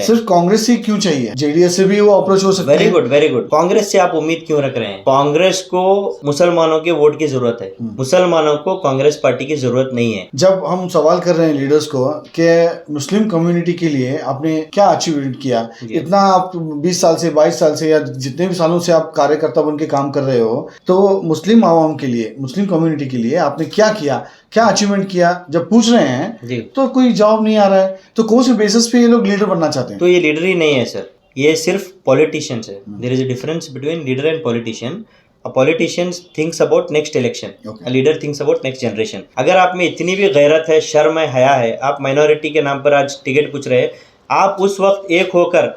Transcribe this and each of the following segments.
है। सिर्फ कांग्रेस से क्यों चाहिए? जेडीएस से भी वो अप्रोच हो सकता है। Very good, very good. Congress से आप उम्मीद क्यों रख रहे हैं? कांग्रेस को मुसलमानों के वोट की जरूरत है, मुसलमानों को कांग्रेस पार्टी की जरूरत नहीं है। जब हम सवाल कर रहे हैं लीडर्स को कि मुस्लिम कम्युनिटी के लिए आपने क्या अचीवमेंट किया, इतना आप 20 साल से 22 साल से या जितने भी सालों से आप कार्यकर्ता बन के काम कर रहे हो, तो मुस्लिम आवाम के लिए, मुस्लिम कम्युनिटी के लिए आपने क्या किया, क्या अचीवमेंट किया, जब पूछ रहे हैं तो कोई जवाब नहीं आ रहा है। तो कौन से बेसिस पे ये लोग लीडर बनना चाहते हैं? तो ये लीडर ही नहीं है सर, ये सिर्फ पॉलिटिशियंस है। There is a difference between leader and politician. A politician thinks about next election. Okay. A leader thinks about next generation. अगर आप में इतनी भी गैरत है, शर्म है, हया है, आप माइनॉरिटी के नाम पर आज टिकट पूछ रहे हैं, आप उस वक्त एक होकर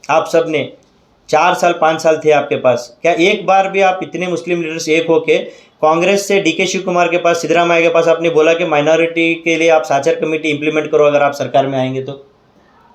आप सब ने 4 साल 5 साल थे आपके पास, क्या एक बार भी आप इतने मुस्लिम लीडर्स एक होके कांग्रेस से डीके शिव कुमार के पास, सिद्धरामैया के पास आपने बोला कि माइनॉरिटी के लिए आप साचर कमेटी इंप्लीमेंट करो अगर आप सरकार में आएंगे तो?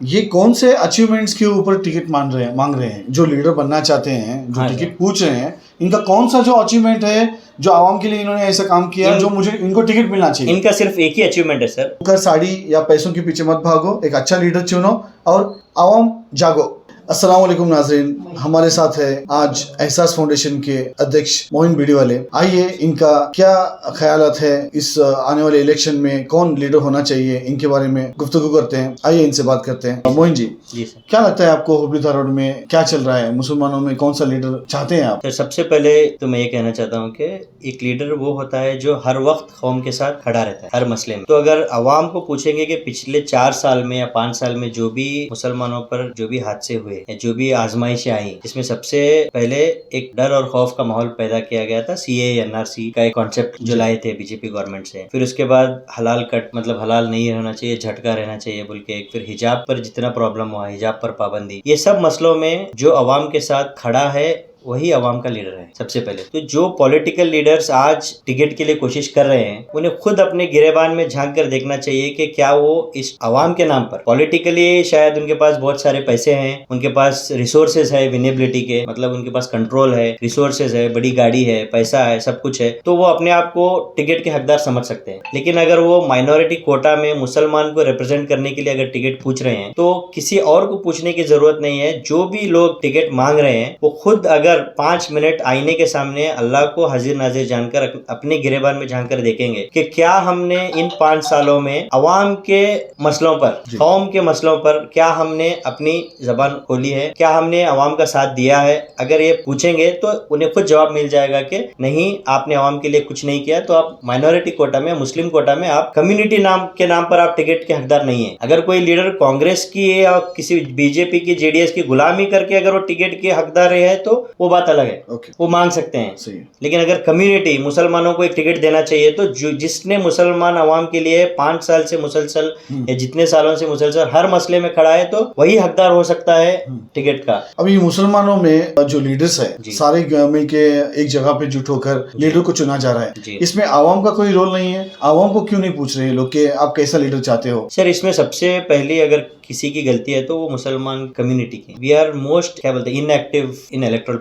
ये कौन से अचीवमेंट्स के ऊपर टिकट मांग रहे हैं जो लीडर बनना चाहते हैं, जो टिकट पूछ रहे हैं, इनका कौन सा जो अचीवमेंट है जो आवाम के लिए इन्होंने ऐसा काम किया जो मुझे इनको टिकट मिलना चाहिए? इनका सिर्फ एक ही अचीवमेंट है सर। कर साड़ी या पैसों के पीछे मत भागो, एक अच्छा लीडर चुनो और आवाम जागो। अस्सलाम वालेकुम नाज़रीन, हमारे साथ है आज एहसास फाउंडेशन के अध्यक्ष मोइन बीडी वाले। आइए इनका क्या ख्यालात है इस आने वाले इलेक्शन में कौन लीडर होना चाहिए, इनके बारे में गुफ्तगू करते हैं। आइए इनसे बात करते हैं। मोइन जी सर, क्या लगता है आपको हुबली धारोड में क्या चल रहा है? मुसलमानों में कौन सा लीडर चाहते हैं आप? सर सबसे पहले तो मैं ये कहना चाहता हूँ कि एक लीडर वो होता है जो हर वक्त कौम के साथ खड़ा रहता है हर मसले में। तो अगर अवाम को पूछेंगे कि पिछले 4 साल में या 5 साल में जो भी मुसलमानों पर जो भी हादसे हुए, जो भी आजमाइशें आई, इसमें सबसे पहले एक डर और खौफ का माहौल पैदा किया गया था सीए एनआरसी का एक कॉन्सेप्ट जो लाए थे बीजेपी गवर्नमेंट से। फिर उसके बाद हलाल कट, मतलब हलाल नहीं रहना चाहिए, झटका रहना चाहिए बोल के एक, फिर हिजाब पर जितना प्रॉब्लम हुआ, हिजाब पर पाबंदी, ये सब मसलों में जो अवाम के साथ खड़ा है वही अवाम का लीडर है सबसे पहले। तो जो पॉलिटिकल लीडर्स आज टिकट के लिए कोशिश कर रहे हैं, उन्हें खुद अपने गिरेबान में झांक कर देखना चाहिए कि क्या वो इस अवाम के नाम पर पॉलिटिकली शायद उनके पास बहुत सारे पैसे हैं, उनके पास रिसोर्सेज है विनेबिलिटी के, मतलब उनके पास कंट्रोल है, रिसोर्सेज है, बड़ी गाड़ी है, पैसा है, सब कुछ है, तो वो अपने आप को टिकट के हकदार समझ सकते हैं। लेकिन अगर वो माइनॉरिटी कोटा में मुसलमान को रिप्रेजेंट करने के लिए अगर टिकट पूछ रहे हैं तो किसी और को पूछने की जरूरत नहीं है। जो भी लोग टिकट मांग रहे हैं वो खुद अगर 5 मिनट आईने के सामने अल्लाह को हाजिर नाजिर जानकर अपने गिरेबान में झांक कर देखेंगे कि क्या हमने इन 5 सालों में अवाम के मसलों पर, कौम के मसलों पर क्या हमने अपनी जबान खोली है, क्या हमने अवाम का साथ दिया है। अगर ये पूछेंगे तो उन्हें खुद जवाब मिल जाएगा कि नहीं, आपने अवाम के लिए कुछ नहीं किया, तो आप माइनॉरिटी कोटा में, मुस्लिम कोटा में, आप कम्युनिटी नाम के नाम पर आप टिकट के हकदार नहीं है। अगर कोई लीडर कांग्रेस की या किसी बीजेपी की, जेडीएस की गुलामी करके अगर वो टिकट के हकदार है तो वो बात अलग है, वो मांग सकते हैं। लेकिन अगर कम्युनिटी मुसलमानों को एक टिकट देना चाहिए तो जिसने मुसलमान अवाम के लिए 5 साल से मुसलसल या जितने सालों से मुसलसल हर मसले में खड़ा है, तो वही हकदार हो सकता है टिकट का। अभी मुसलमानों में जो लीडर्स है सारे मिलके एक जगह पे जुट होकर लीडर को चुना जा रहा है, इसमें आवाम का कोई रोल नहीं है? आवाम को क्यों नहीं पूछ रहे लोग कि आप कैसा लीडर चाहते हो? सर इसमें सबसे पहले अगर किसी की गलती है तो वो मुसलमान कम्युनिटी की। वी आर मोस्ट, क्या बोलते हैं, इनएक्टिव इन इलेक्टोरल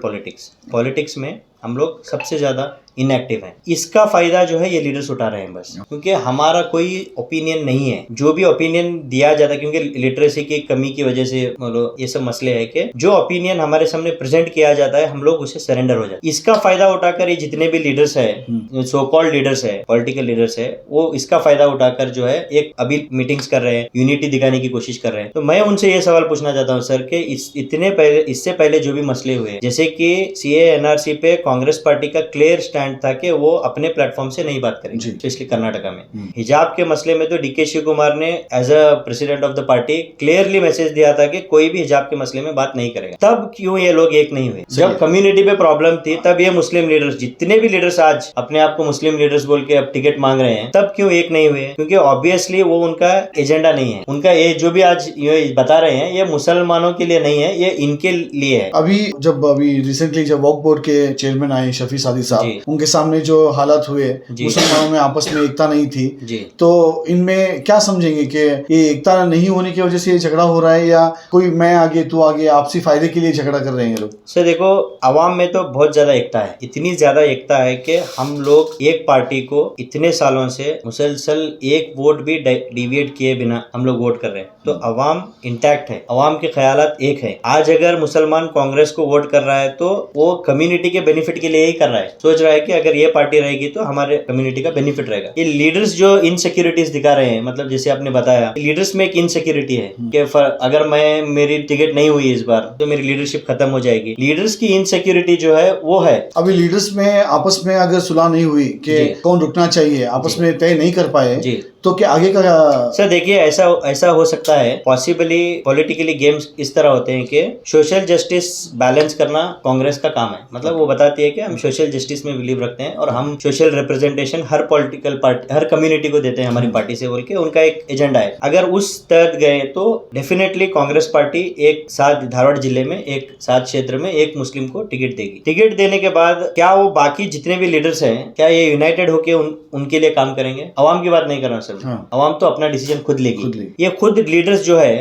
पॉलिटिक्स में हम लोग सबसे ज्यादा इनएक्टिव हैं। इसका फायदा जो है ये लीडर्स उठा रहे हैं बस, क्योंकि हमारा कोई ओपिनियन नहीं है। जो भी ओपिनियन दिया जाता है, क्योंकि लिटरेसी की कमी की वजह से ये सब मसले है कि जो ओपिनियन हमारे सामने प्रेजेंट किया जाता है हम लोग उसे सरेंडर हो जाते हैं। इसका फायदा उठाकर ये जितने भी लीडर्स है, सो कॉल्ड लीडर्स है, पॉलिटिकल लीडर्स है, वो इसका फायदा उठाकर जो है एक अभी मीटिंग्स कर रहे हैं, यूनिटी दिखाने की कोशिश कर रहे हैं। तो मैं उनसे ये सवाल पूछना चाहता हूँ सर कि इससे पहले जो भी मसले हुए, जैसे कि सीए एनआरसी पे कांग्रेस पार्टी का क्लियर स्टैंड था कि वो अपने प्लेटफॉर्म से नहीं बात करेंगे, स्पेशली कर्नाटका में। हिजाब के मसले में तो डीके शिव कुमार ने as a president of the party clearly message दिया था कि कोई भी हिजाब के मसले में बात नहीं करेगा। तब क्यों ये लोग एक नहीं हुए? जब कम्युनिटी पे प्रॉब्लम थी तब ये मुस्लिम लीडर्स, जितने भी लीडर्स आज अपने आप को मुस्लिम लीडर्स बोल के अब टिकट मांग रहे हैं, तब क्यों एक नहीं हुए? क्योंकि ऑब्वियसली वो उनका एजेंडा नहीं है। उनका ये जो भी आज ये बता रहे हैं ये मुसलमानों के लिए नहीं है, ये इनके लिए है। अभी रिसेंटली जब वक्फ बोर्ड के चेयरमैन आए शफी सादी साहब, उनके सामने जो हालात हुए, जी। मुसलमानों में आपस में एकता नहीं थी, जी। तो इनमें क्या समझेंगे कि ये एकता नहीं होने की वजह से ये झगड़ा हो रहा है, या कोई मैं आगे तू आगे आपसी फायदे के लिए झगड़ा कर रहे हैं ये लोग? सर देखो, आवाम में तो बहुत ज्यादा एकता है, इतनी ज्यादा एकता है कि हम लोग एक पार्टी को इतने सालों से मुसलसल एक वोट भी डिविएट किए बिना हम लोग वोट कर रहे हैं। तो आवाम इंटैक्ट है, आवाम के ख्यालात एक है। आज अगर मुसलमान कांग्रेस को वोट कर रहा है तो वो कम्युनिटी के बेनिफिट के लिए ही कर रहा है, सोच रहा है कि अगर ये पार्टी रहेगी तो हमारे कम्युनिटी का बेनिफिट रहेगा। ये लीडर्स जो इनसिक्योरिटीज दिखा रहे हैं, मतलब जैसे आपने बताया, लीडर्स में एक इनसिक्योरिटी है कि अगर मेरी टिकट नहीं हुई इस बार तो मेरी लीडरशिप खत्म हो जाएगी। लीडर्स की इनसिक्योरिटी जो है वो है। अभी लीडर्स में आपस में अगर सुलह नहीं हुई कि कौन रुकना चाहिए, आपस में तय नहीं कर पाए, तो क्या आगे का? सर देखिए, ऐसा हो सकता है, पॉसिबली पॉलिटिकली गेम्स इस तरह होते हैं कि सोशल जस्टिस बैलेंस करना कांग्रेस का काम है। मतलब वो बताती है कि हम सोशल जस्टिस में बिलीव रखते हैं और हम सोशल रिप्रेजेंटेशन हर पॉलिटिकल पार्टी, हर कम्युनिटी को देते हैं हमारी पार्टी से, बोल के उनका एक एजेंडा है। अगर उस तहत गए तो डेफिनेटली कांग्रेस पार्टी एक साथ धारवाड़ जिले में एक साथ क्षेत्र में एक मुस्लिम को टिकट देगी। टिकट देने के बाद क्या वो बाकी जितने भी लीडर्स हैं, क्या ये यूनाइटेड होके उनके लिए काम करेंगे? अवाम की बात नहीं कर रहा सर। अवाम तो अपना डिसीजन खुद लेगी। ये खुद लीडर्स जो है,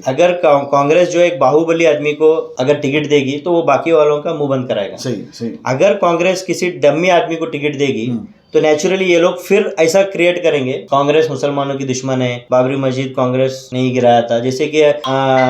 अगर कांग्रेस जो एक बाहुबली आदमी को अगर टिकट देगी तो वो बाकी वालों का मुंह बंद कराएगा। सही। अगर कांग्रेस किसी डम्मी आदमी को टिकट देगी तो नेचुरली ये लोग फिर ऐसा क्रिएट करेंगे, कांग्रेस मुसलमानों की दुश्मन है, बाबरी मस्जिद कांग्रेस नहीं गिराया था। जैसे कि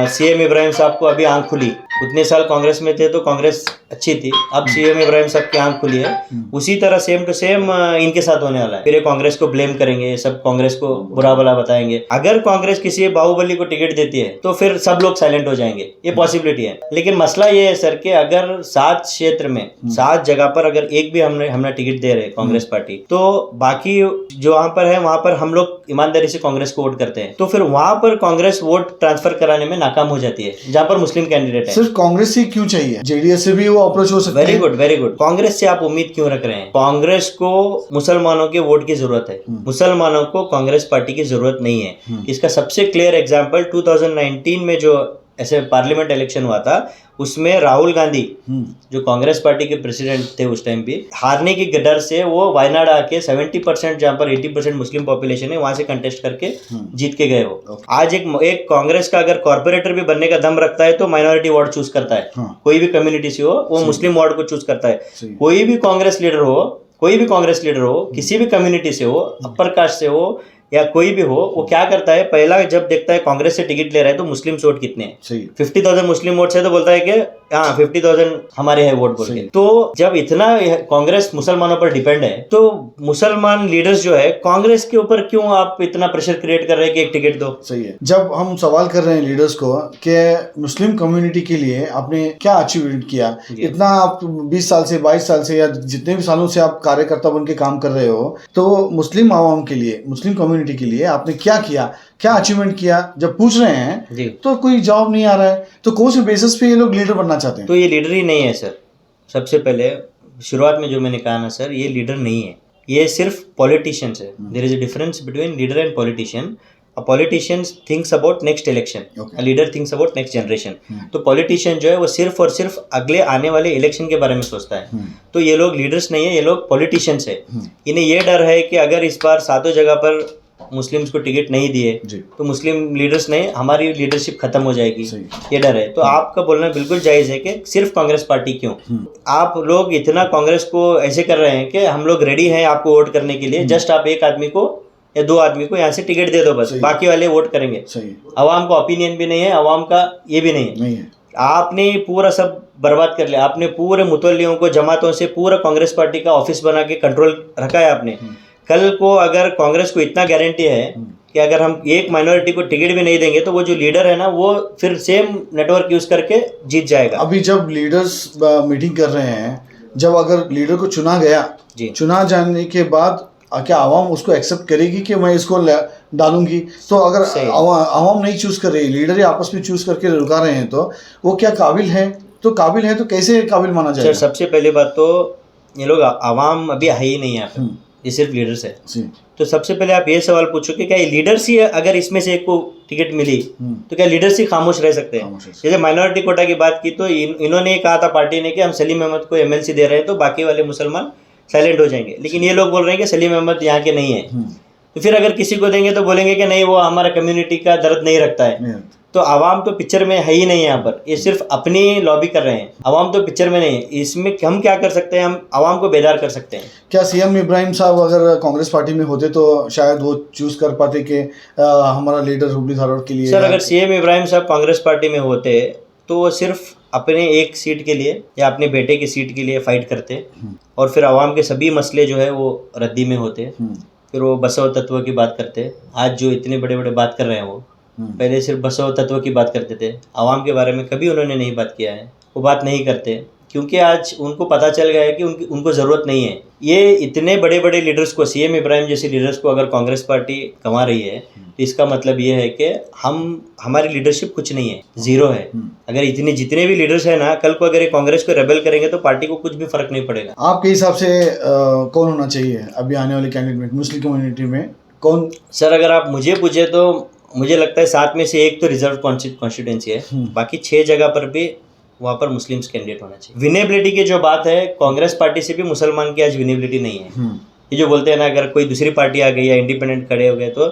सीएम इब्राहिम साहब को अभी आंख खुली, उतने साल कांग्रेस में थे तो कांग्रेस अच्छी थी, अब सीएम इब्राहिम साहब की आंख खुली है। उसी तरह सेम टू सेम इनके साथ होने वाला है। फिर ये कांग्रेस को ब्लेम करेंगे, सब कांग्रेस को बुरा भला बताएंगे। अगर कांग्रेस किसी बाहुबली को टिकट देती है तो फिर सब लोग साइलेंट हो जाएंगे, ये पॉसिबिलिटी है। लेकिन मसला ये है सर कि अगर 7 क्षेत्र में 7 जगह पर अगर एक भी हमने टिकट दे रहे कांग्रेस पार्टी, तो बाकी जो वहां पर है वहां पर हम लोग ईमानदारी से कांग्रेस को वोट करते हैं, तो फिर वहां पर कांग्रेस वोट ट्रांसफर कराने में नाकाम हो जाती है जहां पर मुस्लिम कैंडिडेट है। सिर्फ कांग्रेस ही क्यों चाहिए? जेडीएस से भी वो अप्रोच हो सकता है। Very good. कांग्रेस से आप उम्मीद क्यों रख रहे हैं? कांग्रेस को मुसलमानों के वोट की जरूरत है, मुसलमानों को कांग्रेस पार्टी की जरूरत नहीं है। इसका सबसे क्लियर एग्जांपल 2019 में जो ऐसे पार्लियामेंट इलेक्शन हुआ था, उसमें राहुल गांधी जो कांग्रेस पार्टी के प्रेसिडेंट थे उस टाइम भी, हारने की डर से वो वायनाड आके 70% जहां पर 80% मुस्लिम पॉपुलेशन है वहां से कंटेस्ट करके जीत के गए हो। आज एक कांग्रेस का अगर कॉर्पोरेटर भी बनने का दम रखता है तो माइनॉरिटी वार्ड चूज करता है। कोई भी कम्युनिटी से हो वो मुस्लिम वार्ड को चूज करता है। कोई भी कांग्रेस लीडर हो, किसी भी कम्युनिटी से हो, अपर कास्ट से हो या कोई भी हो, वो क्या करता है, पहला जब देखता है कांग्रेस से टिकट ले रहा है तो मुस्लिम वोट कितने हैं, 50,000 मुस्लिम वोट है तो बोलता है कि हाँ 50,000 हमारे हैं वोट बोल के। तो जब इतना कांग्रेस मुसलमानों पर डिपेंड है तो मुसलमान लीडर्स जो है कांग्रेस के ऊपर क्यों आप इतना प्रेशर क्रिएट कर रहे हैं कि एक टिकट दो? सही है। जब हम सवाल कर रहे हैं लीडर्स को कि मुस्लिम कम्युनिटी के लिए आपने क्या अचीवमेंट किया, इतना आप 20 साल से 22 साल से या जितने भी सालों से आप कार्यकर्ता बन के काम कर रहे हो, तो मुस्लिम आवाम के लिए, मुस्लिम कम्युनिटी के लिए आपने क्या किया, क्या अचीवमेंट किया, जब पूछ रहे हैं तो कोई जवाब नहीं आ रहा है, तो कौन से बेसिस पे ये लोग लीडर बनना चाहते हैं? तो ये लीडर ही नहीं है सर। सबसे पहले शुरुआत में जो मैंने कहा ना सर, ये लीडर नहीं है, ये सिर्फ पॉलिटिशियंस है। There is a difference between leader and politician. A politician thinks about next election, a leader thinks about next generation. तो पॉलिटिशियन जो है वो सिर्फ और सिर्फ अगले आने वाले इलेक्शन के बारे में सोचता है। तो ये लोग लीडर्स नहीं है, ये लोग पॉलिटिशियंस है। इन्हें ये डर है कि अगर इस बार 7 जगह पर मुस्लिम्स को टिकट नहीं दिए तो मुस्लिम लीडर्स नहीं, हमारी लीडरशिप खत्म हो जाएगी, ये डर है। तो आपका बोलना बिल्कुल जायज है कि सिर्फ कांग्रेस पार्टी क्यों? आप लोग इतना कांग्रेस को ऐसे कर रहे हैं कि हम लोग रेडी हैं आपको वोट करने के लिए, जस्ट आप एक आदमी को या 2 आदमी को यहाँ से टिकट दे दो, बस बाकी वाले वोट करेंगे। अवाम का ओपिनियन भी नहीं है, अवाम का ये भी नहीं है। आपने पूरा सब बर्बाद कर लिया, आपने पूरे मुतल्लियों को, जमातों से पूरा कांग्रेस पार्टी का ऑफिस बना के कंट्रोल रखा है आपने। कल को अगर कांग्रेस को इतना गारंटी है कि अगर हम एक माइनॉरिटी को टिकट भी नहीं देंगे तो वो जो लीडर है ना वो फिर सेम नेटवर्क यूज करके जीत जाएगा। अभी जब लीडर्स मीटिंग कर रहे हैं, जब अगर लीडर को चुना गया, चुना जाने के बाद क्या आवाम उसको एक्सेप्ट करेगी कि मैं इसको डालूंगी? तो अगर आवाम नहीं चूज कर रही, लीडर ही आपस में चूज करके रुका रहे हैं, तो वो क्या काबिल है? तो काबिल है तो कैसे काबिल माना जाएगा? सबसे पहली बात तो ये लोग आवाम अभी है ही नहीं है, ये सिर्फ लीडर्स है। तो सबसे पहले आप ये सवाल पूछो कि क्या ये लीडर्स ही, अगर इसमें से एक को टिकट मिली तो क्या लीडर्स ही खामोश रह सकते हैं? जैसे माइनॉरिटी कोटा की बात की तो इन्होंने कहा था पार्टी ने कि हम सलीम अहमद को एमएलसी दे रहे हैं तो बाकी वाले मुसलमान साइलेंट हो जाएंगे। लेकिन ये लोग बोल रहे हैं कि सलीम अहमद यहाँ के नहीं है, तो फिर अगर किसी को देंगे तो बोलेंगे कि नहीं वो हमारा कम्युनिटी का दर्द नहीं रखता है। तो आवाम तो पिक्चर में है ही नहीं यहाँ पर, ये सिर्फ अपनी लॉबी कर रहे हैं, आवाम तो पिक्चर में नहीं है। इसमें हम क्या कर सकते हैं, हम आवाम को बेदार कर सकते हैं। क्या सीएम इब्राहिम साहब अगर कांग्रेस पार्टी में होते तो शायद वो चूज कर पाते कि हमारा लीडर हुबली धारवाड़ के लिए? सर अगर सीएम इब्राहिम साहब कांग्रेस पार्टी में होते तो वो सिर्फ अपने एक सीट के लिए या अपने बेटे की सीट के लिए फाइट करते, और फिर आवाम के सभी मसले जो है वो रद्दी में होते, फिर वो बसव तत्व की बात करते। आज जो इतने बड़े बड़े बात कर रहे हैं वो पहले सिर्फ बसव तत्व की बात करते थे, आवाम के बारे में कभी उन्होंने नहीं बात किया है, वो बात नहीं करते क्योंकि आज उनको पता चल गया है कि उनको ज़रूरत नहीं है। ये इतने बड़े बड़े लीडर्स को, सीएम इब्राहिम जैसे लीडर्स को अगर कांग्रेस पार्टी कमा रही है तो इसका मतलब ये है कि हमारी लीडरशिप कुछ नहीं है, ज़ीरो है। अगर जितने भी लीडर्स हैं ना, कल को अगर ये कांग्रेस को रेबेल करेंगे तो पार्टी को कुछ भी फर्क नहीं पड़ेगा। आपके हिसाब से कौन होना चाहिए अभी आने वाले कैंडिडेट मुस्लिम कम्युनिटी में कौन? सर अगर आप मुझे पूछे तो मुझे लगता है 7 में से 1 तो रिजर्व कॉन्स्टिट्यूंसी है, बाकी 6 जगह पर भी वहाँ पर मुस्लिम्स कैंडिडेट होना चाहिए। विनेबिलिटी की जो बात है, कांग्रेस पार्टी से भी मुसलमान की आज विनेबिलिटी नहीं है। ये जो बोलते हैं ना, अगर कोई दूसरी पार्टी आ गई या इंडिपेंडेंट खड़े हो गए तो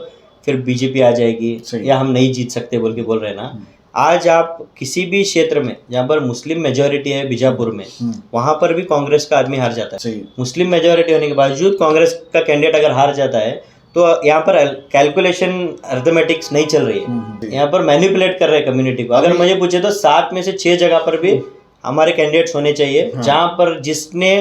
फिर बीजेपी आ जाएगी या हम नहीं जीत सकते बोल के बोल रहे हैं ना। आज आप किसी भी क्षेत्र में जहाँ पर मुस्लिम मेजोरिटी है, बीजापुर में, वहाँ पर भी कांग्रेस का आदमी हार जाता है। मुस्लिम मेजोरिटी होने के बावजूद कांग्रेस का कैंडिडेट अगर हार जाता है तो यहाँ पर कैलकुलेशन अर्थमेटिक्स नहीं चल रही है, यहाँ पर मैनिपुलेट कर रहे हैं कम्युनिटी को। अगर मुझे पूछे तो 7 में से 6 जगह पर भी हमारे कैंडिडेट्स होने चाहिए, जहाँ पर जिसने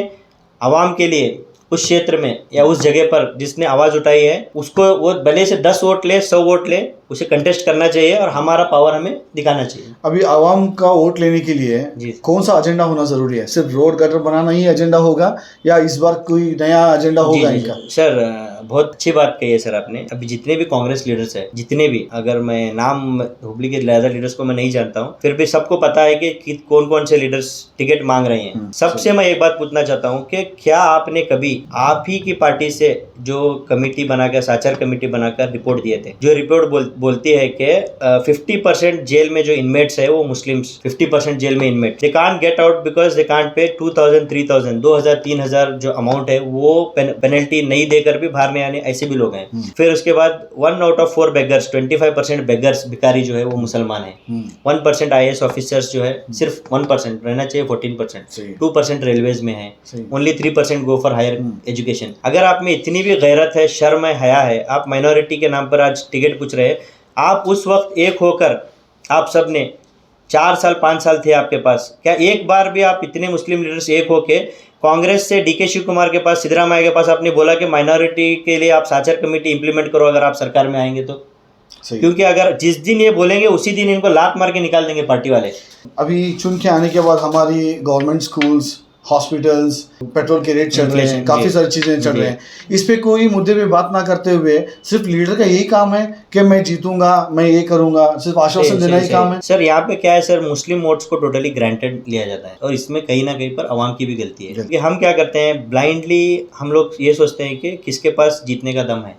आवाम के लिए उस क्षेत्र में या उस जगह पर जिसने आवाज़ उठाई है उसको वो भले से 10 वोट ले, 100 वोट ले, उसे कंटेस्ट करना चाहिए और हमारा पावर हमें दिखाना चाहिए। अभी आवाम का वोट लेने के लिए कौन सा एजेंडा होना जरूरी है? सिर्फ रोड गटर बनाना ही एजेंडा होगा या इस बार कोई नया एजेंडा होगा इनका? सर बहुत अच्छी बात कही है सर आपने। अभी जितने भी कांग्रेस लीडर्स है, जितने भी, अगर मैं नाम हुबली के ज़्यादा लीडर्स को मैं नहीं जानता हूँ, फिर भी सबको पता है कि कौन कौन से लीडर्स टिकट मांग रहे हैं। सबसे मैं एक बात पूछना चाहता हूँ कि क्या आपने कभी आप ही की पार्टी से जो कमेटी बनाकर, साचार कमेटी बनाकर रिपोर्ट दिए थे, जो रिपोर्ट बोलती है कि 50% जेल में जो इनमेट्स है वो मुस्लिम्स, 50% जेल में inmate, they can't get out because they can't pay 2000, 3000, 2000, 3000 जो अमाउंट है वो पेनल्टी नहीं देकर भी बाहर नहीं आने, ऐसे भी लोग हैं। फिर उसके बाद 1 out of 4 बेगर्स, 25% बेगर्स, भिखारी जो है वो मुसलमान है। 1% IAS ऑफिसर्स जो है, सिर्फ 1% रहना चाहिए, 14%, 2% रेलवेज में है, only 3% go for higher education. अगर आप में इतनी भी गैरत है, शर्म है, हया है, आप माइनॉरिटी के नाम पर आज टिकट पूछ रहे हैं, आप उस वक्त एक होकर आप सब ने 4 साल 5 साल थे आपके पास, क्या एक बार भी आप इतने मुस्लिम लीडर्स एक होके कांग्रेस से DK शिव कुमार के पास, सिद्धरामैया के पास आपने बोला कि माइनॉरिटी के लिए आप साचार कमेटी इंप्लीमेंट करो अगर आप सरकार में आएंगे तो? क्योंकि अगर जिस दिन ये बोलेंगे उसी दिन इनको लात मार के निकाल देंगे पार्टी वाले। अभी चुन के आने के बाद हमारी गवर्नमेंट स्कूल्स, हॉस्पिटल्स, पेट्रोल के रेट चढ़ रहे हैं, काफ़ी सारी चीज़ें चढ़ रहे हैं, इस पे कोई मुद्दे पे बात ना करते हुए सिर्फ लीडर का यही काम है कि मैं जीतूंगा, मैं ये करूंगा, सिर्फ आश्वासन देना ही काम है? सर यहाँ पे क्या है सर, मुस्लिम वोट्स को टोटली ग्रांटेड लिया जाता है और इसमें कहीं ना कहीं पर अवाम की भी गलती है। क्योंकि हम क्या करते हैं, ब्लाइंडली हम लोग ये सोचते हैं कि किसके पास जीतने का दम है,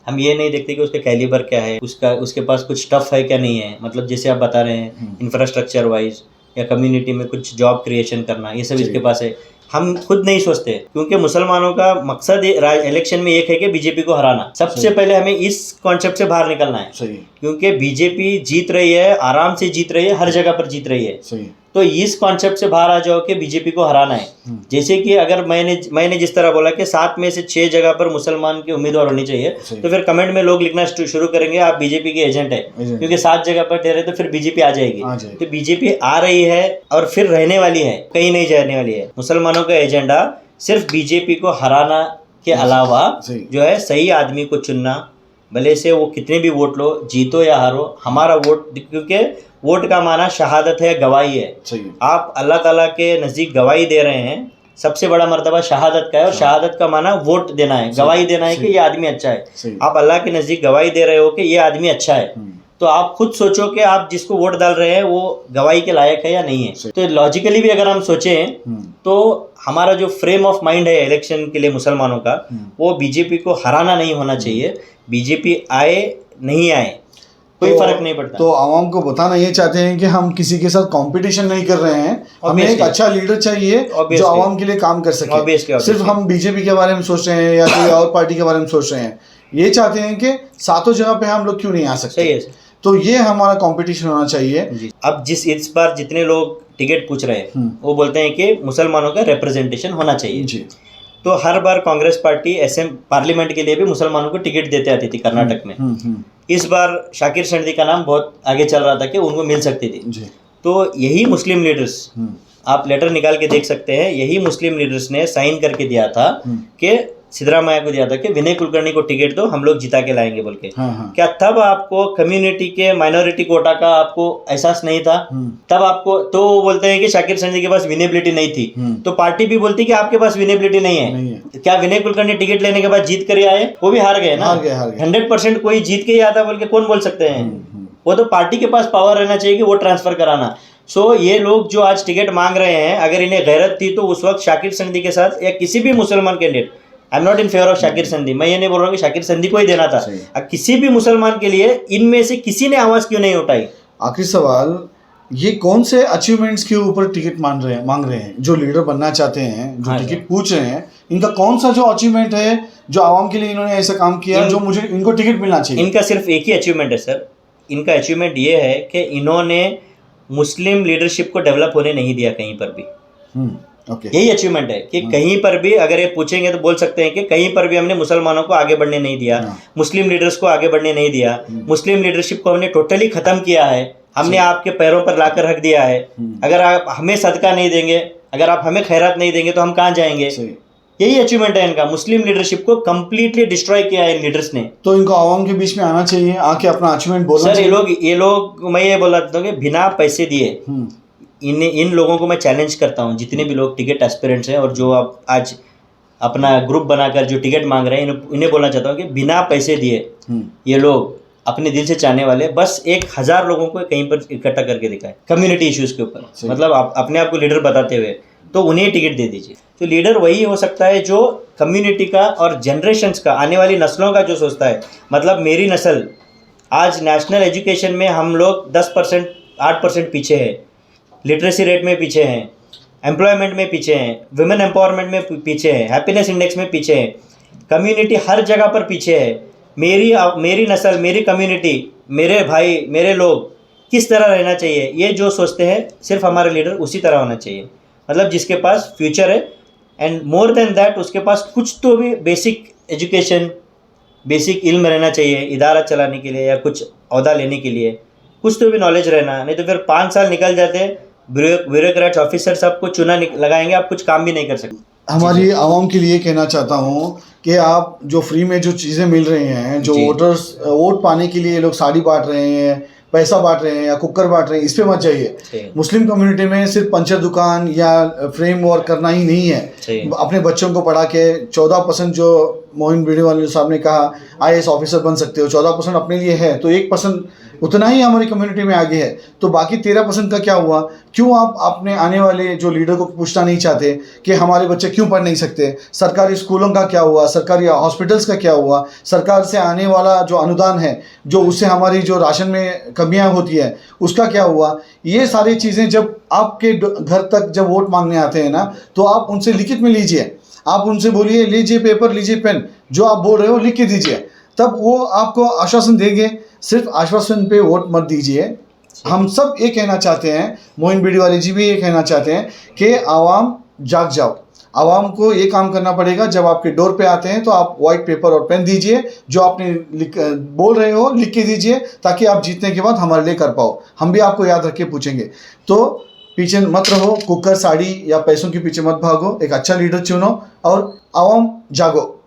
हम ये नहीं देखते कि उसका कैलिबर क्या है, उसके पास कुछ टफ है क्या नहीं है। मतलब जैसे आप बता रहे हैं इंफ्रास्ट्रक्चर वाइज या कम्युनिटी में कुछ जॉब क्रिएशन करना, ये सब इसके पास है। हम खुद नहीं सोचते क्योंकि मुसलमानों का मकसद इलेक्शन में एक है कि बीजेपी को हराना। सबसे पहले हमें इस कॉन्सेप्ट से बाहर निकलना है, क्योंकि बीजेपी जीत रही है, आराम से जीत रही है, हर जगह पर जीत रही है। तो इस कॉन्सेप्ट से बाहर आ जाओ कि बीजेपी को हराना है। जैसे कि अगर मैंने जिस तरह बोला कि 7 में से 6 जगह पर मुसलमान के उम्मीदवार होनी चाहिए, तो फिर कमेंट में लोग लिखना शुरू करेंगे आप बीजेपी के एजेंट है, क्योंकि 7 जगह पर दे रहे तो फिर बीजेपी आ जाएगी। तो बीजेपी आ रही है और फिर रहने वाली है, कहीं नहीं जाने वाली है। मुसलमानों का एजेंडा सिर्फ बीजेपी को हराना के अलावा जो है सही आदमी को चुनना, भले से वो कितने भी वोट लो, जीतो या हारो, हमारा वोट, क्योंकि वोट का माना शहादत है, गवाही है। आप अल्लाह ताला के नज़दीक गवाही दे रहे हैं, सबसे बड़ा मर्तबा शहादत का है, और शहादत का माना वोट देना है, गवाही देना है कि ये आदमी अच्छा है। आप अल्लाह के नज़दीक गवाही दे रहे हो कि ये आदमी अच्छा है, तो आप खुद सोचो कि आप जिसको वोट डाल रहे हैं वो गवाही के लायक है या नहीं है। तो लॉजिकली भी अगर हम सोचें तो हमारा जो फ्रेम ऑफ माइंड है इलेक्शन के लिए मुसलमानों का, वो बीजेपी को हराना नहीं होना चाहिए। बीजेपी आए नहीं आए, कोई फर्क नहीं पड़ता। तो आवाम को बताना ये चाहते हैं कि हम किसी के साथ कंपटीशन नहीं कर रहे हैं, हमें एक अच्छा लीडर चाहिए जो आवाम के लिए काम कर सके। सिर्फ हम बीजेपी के बारे में सोच रहे हैं या कोई और पार्टी के बारे में सोच रहे हैं, ये चाहते हैं कि सातों जगह पे हम लोग क्यों नहीं आ सकते। तो ये हमारा कंपटीशन होना चाहिए। अब इस बार जितने लोग टिकट पूछ रहे हैं वो बोलते हैं कि मुसलमानों का रिप्रेजेंटेशन होना चाहिए जी। तो हर बार कांग्रेस पार्टी पार्लियामेंट के लिए भी मुसलमानों को टिकट देते आती थी कर्नाटक में। इस बार शाकिर संधी का नाम बहुत आगे चल रहा था कि उनको मिल सकती थी जी। तो यही मुस्लिम लीडर्स, आप लेटर निकाल के देख सकते हैं, यही मुस्लिम लीडर्स ने साइन करके दिया था कि सिद्धरामैया को दिया था कि विनय कुलकर्णी को टिकट दो, हम लोग जिता के लाएंगे बोल के। क्या तब आपको कम्युनिटी के माइनॉरिटी कोटा का आपको एहसास नहीं था? तब आपको तो वो बोलते हैं कि शाकिर संधी के पास विनेबिलिटी नहीं थी, तो पार्टी भी बोलती कि आपके पास विनेबिलिटी नहीं है। क्या विनय कुलकर्णी टिकट लेने के बाद जीत कर आए? वो भी हार गए ना। 100% कोई जीत के ही आता बोल के कौन बोल सकते हैं? वो तो पार्टी के पास पावर रहना चाहिए कि वो ट्रांसफर कराना। सो ये लोग जो आज टिकट मांग रहे हैं, अगर इन्हें गैरत थी तो उस वक्त शाकिर संधी के साथ या किसी भी मुसलमान candidate, I am not in favour of Shakir संधी, मैं ये नहीं बोल रहा हूँ कि शाकिर संधी को ही देना था, किसी भी मुसलमान के लिए इनमें से किसी ने आवाज क्यों नहीं उठाई? आखिरी सवाल, ये कौन से अचीवमेंट्स के ऊपर टिकट मांग रहे हैं जो लीडर बनना चाहते हैं, जो टिकट पूछ रहे हैं, इनका कौन सा जो अचीवमेंट है जो आवाम के लिए इन्होंने ऐसा काम किया जो मुझे इनको टिकट मिलना चाहिए? इनका सिर्फ एक ही अचीवमेंट है सर। इनका अचीवमेंट ये है कि इन्होंने मुस्लिम लीडरशिप को डेवलप होने नहीं दिया कहीं पर भी। यही अचीवमेंट है कि कहीं पर भी अगर ये पूछेंगे तो बोल सकते हैं कि कहीं पर भी हमने मुसलमानों को आगे बढ़ने नहीं दिया, मुस्लिम लीडर्स को आगे बढ़ने नहीं दिया, मुस्लिम लीडरशिप को हमने टोटली खत्म किया है, हमने आपके पैरों पर लाकर रख दिया है। अगर आप हमें सदका नहीं देंगे, अगर आप हमें खैरात नहीं देंगे तो हम कहाँ जाएंगे? यही अचीवमेंट है इनका। मुस्लिम लीडरशिप को कंप्लीटली डिस्ट्रॉय किया है इन लीडर्स ने। तो इनको आवाम के बीच में आना चाहिए, आके अपना अचीवमेंट बोलना चाहिए। सर ये लोग मैं ये बोल रहा था कि बिना पैसे दिए इन लोगों को मैं चैलेंज करता हूँ, जितने भी लोग टिकट एस्पिरेंट्स हैं और जो अब आज अपना ग्रुप बनाकर जो टिकट मांग रहे हैं, इन्हें बोलना चाहता हूँ कि बिना पैसे दिए ये लोग अपने दिल से चाहने वाले बस 1000 लोगों को कहीं पर इकट्ठा करके दिखाए कम्युनिटी इश्यूज के ऊपर, मतलब अपने आप को लीडर बताते हुए, तो उन्हें टिकट दे दीजिए। तो लीडर वही हो सकता है जो कम्युनिटी का और जनरेशन्स का, आने वाली नस्लों का जो सोचता है। मतलब मेरी नस्ल आज नेशनल एजुकेशन में हम लोग 10% 8% पीछे है, लिटरेसी रेट में पीछे हैं, एम्प्लॉयमेंट में पीछे हैं, वुमेन एम्पावरमेंट में पीछे हैं, हैप्पीनेस इंडेक्स में पीछे हैं, कम्युनिटी हर जगह पर पीछे है। मेरी नस्ल, मेरी कम्युनिटी, मेरे भाई, मेरे लोग किस तरह रहना चाहिए, ये जो सोचते हैं सिर्फ हमारे लीडर उसी तरह होना चाहिए। मतलब जिसके पास फ्यूचर है एंड मोर देन दैट उसके पास कुछ तो भी बेसिक एजुकेशन, बेसिक इल्म रहना चाहिए इदारा चलाने के लिए या कुछ ओहदा लेने के लिए, कुछ तो भी नॉलेज रहना। नहीं तो फिर 5 साल निकल जाते, ब्यूरोक्रेट्स ऑफिसर सबको चुना लगाएंगे, आप कुछ काम भी नहीं कर सकते। हमारी आवाम के लिए कहना चाहता हूँ कि आप जो फ्री में जो चीज़ें मिल रही हैं, जो वोट पाने के लिए लोग साड़ी बांट रहे हैं, पैसा बांट रहे हैं या कुकर बांट रहे हैं, इस पे मत जाइए। मुस्लिम कम्युनिटी में सिर्फ पंचर दुकान या फ्रेम वर्क करना ही नहीं है। अपने बच्चों को पढ़ा के 14% जो मोहिन बीडीवाल साहब ने कहा IAS ऑफिसर बन सकते हो, 14% अपने लिए है, तो 1% उतना ही हमारी कम्युनिटी में आगे है। तो बाकी 13% का क्या हुआ? क्यों आप अपने आने वाले जो लीडर को पूछना नहीं चाहते कि हमारे बच्चे क्यों पढ़ नहीं सकते? सरकारी स्कूलों का क्या हुआ? सरकारी हॉस्पिटल्स का क्या हुआ? सरकार से आने वाला जो अनुदान है, जो उससे हमारी जो राशन में कमियां होती है, उसका क्या हुआ? ये सारी चीज़ें जब आपके घर तक जब वोट मांगने आते हैं ना, तो आप उनसे लिखित में लीजिए। आप उनसे बोलिए, लीजिए पेपर, लीजिए पेन, जो आप बोल रहे हो लिख के दीजिए, तब वो आपको आश्वासन देंगे। सिर्फ आश्वासन पे वोट मत दीजिए। हम सब ये कहना चाहते हैं, मोहिन बीडीवाले जी भी ये कहना चाहते हैं कि आवाम जाग जाओ। आवाम को ये काम करना पड़ेगा, जब आपके डोर पे आते हैं तो आप वाइट पेपर और पेन दीजिए, जो आपने बोल रहे हो लिख के दीजिए, ताकि आप जीतने के बाद हमारे लिए कर पाओ। हम भी आपको याद रख के पूछेंगे। तो पीछे मत रहो, कुकर, साड़ी या पैसों के पीछे मत भागो, एक अच्छा लीडर चुनो और आवाम जागो।